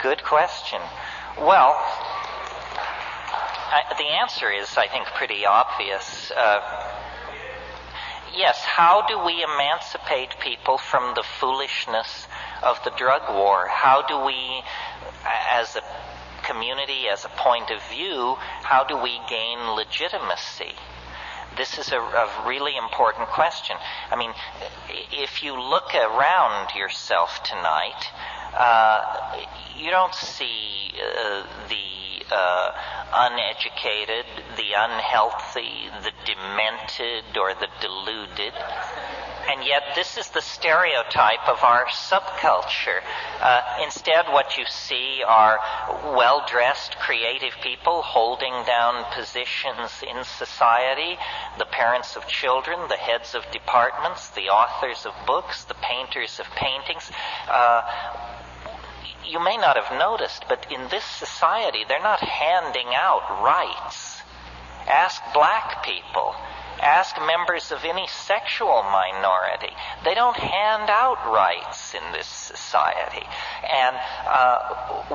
Good question. Well, the answer is, I think, pretty obvious. Yes, how do we emancipate people from the foolishness of the drug war? How do we, as a community, as a point of view, how do we gain legitimacy? This is a really important question. I mean, if you look around yourself tonight, you don't see the uneducated, the unhealthy, the demented, or the deluded. And yet this is the stereotype of our subculture. Instead, what you see are well-dressed, creative people holding down positions in society, the parents of children, the heads of departments, the authors of books, the painters of paintings. You may not have noticed, but in this society, they're not handing out rights. Ask black people. Ask members of any sexual minority. They don't hand out rights in this society. And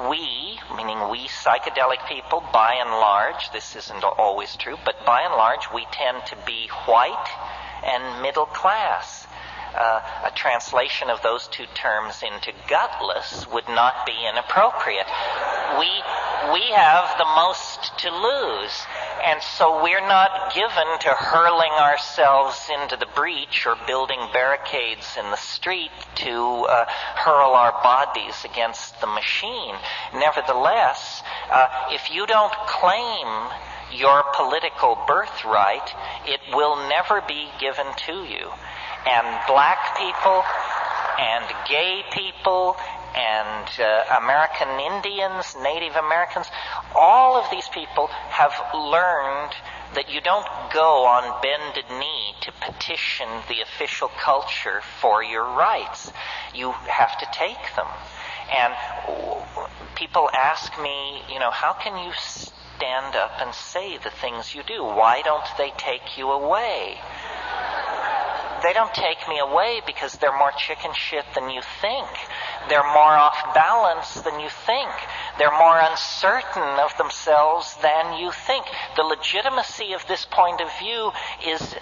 we, meaning we psychedelic people, by and large, this isn't always true, but by and large, we tend to be white and middle class. A translation of those two terms into gutless would not be inappropriate. We have the most to lose, and so we're not given to hurling ourselves into the breach or building barricades in the street to hurl our bodies against the machine. Nevertheless, if you don't claim your political birthright, it will never be given to you. And black people and gay people and American Indians, Native Americans, all of these people have learned that you don't go on bended knee to petition the official culture for your rights. You have to take them. And people ask me, how can you stand up and say the things you do? Why don't they take you away? They don't take me away because they're more chicken shit than you think. They're more off balance than you think. They're more uncertain of themselves than you think. The legitimacy of this point of view is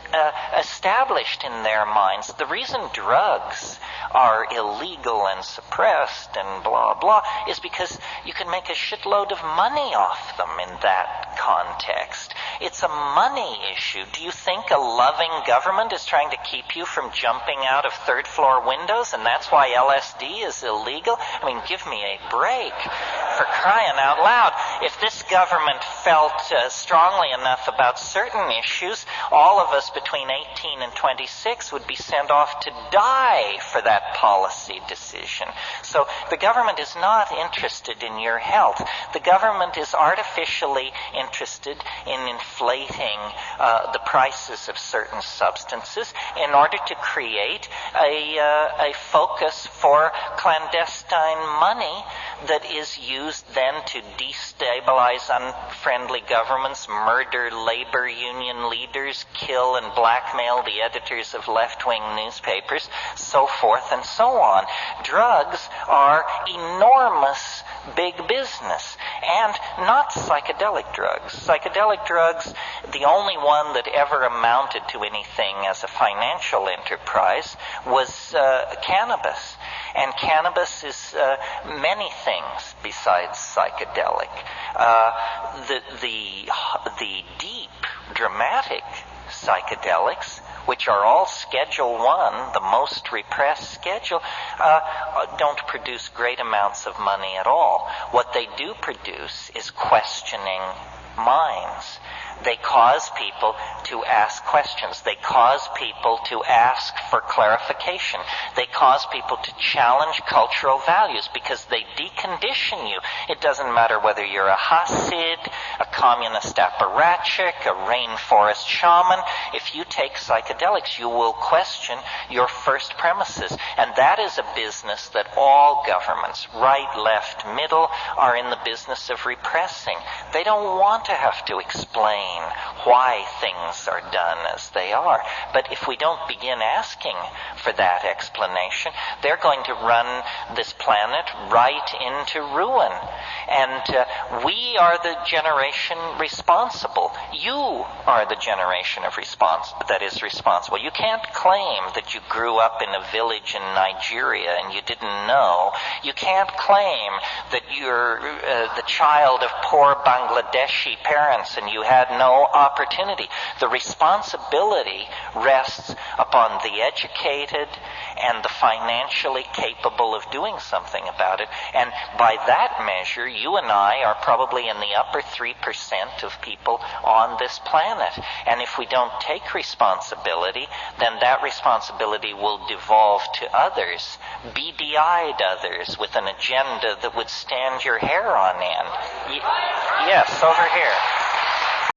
established in their minds. The reason drugs are illegal and suppressed and blah, blah, is because you can make a shitload of money off them in that context. It's a money issue. Do you think a loving government is trying to keep you from jumping out of third-floor windows, and that's why LSD is illegal? I mean, give me a break, for crying out loud. If this government felt strongly enough about certain issues, all of us between 18 and 26 would be sent off to die for that policy decision. So the government is not interested in your health. The government is artificially interested in inflating the prices of certain substances in order to create a focus for clandestine money that is used then to destabilize unfriendly governments, murder labor union leaders, kill and blackmail the editors of left-wing newspapers, so forth and so on. Drugs are enormous big business, and not psychedelic drugs. Psychedelic drugs, the only one that ever amounted to anything as a financial enterprise was cannabis. And cannabis is many things besides psychedelic. The deep, dramatic psychedelics, which are all Schedule 1, the most repressed schedule, don't produce great amounts of money at all. What they do produce is questioning minds. They cause people to ask questions. They cause people to ask for clarification. They cause people to challenge cultural values because they decondition you. It doesn't matter whether you're a Hasid, a communist apparatchik, a rainforest shaman. If you take psychedelics, you will question your first premises. And that is a business that all governments, right, left, middle, are in the business of repressing. They don't want to have to explain why things are done as they are. But if we don't begin asking for that explanation, they're going to run this planet right into ruin. And we are the generation responsible. You are the generation that is responsible. You can't claim that you grew up in a village in Nigeria and you didn't know. You can't claim that you're the child of poor Bangladeshi parents and you had no opportunity. The responsibility rests upon the educated and the financially capable of doing something about it. And by that measure, you and I are probably in the upper 3% of people on this planet. And if we don't take responsibility, then that responsibility will devolve to others, beady-eyed others with an agenda that would stand your hair on end. Yes, over here.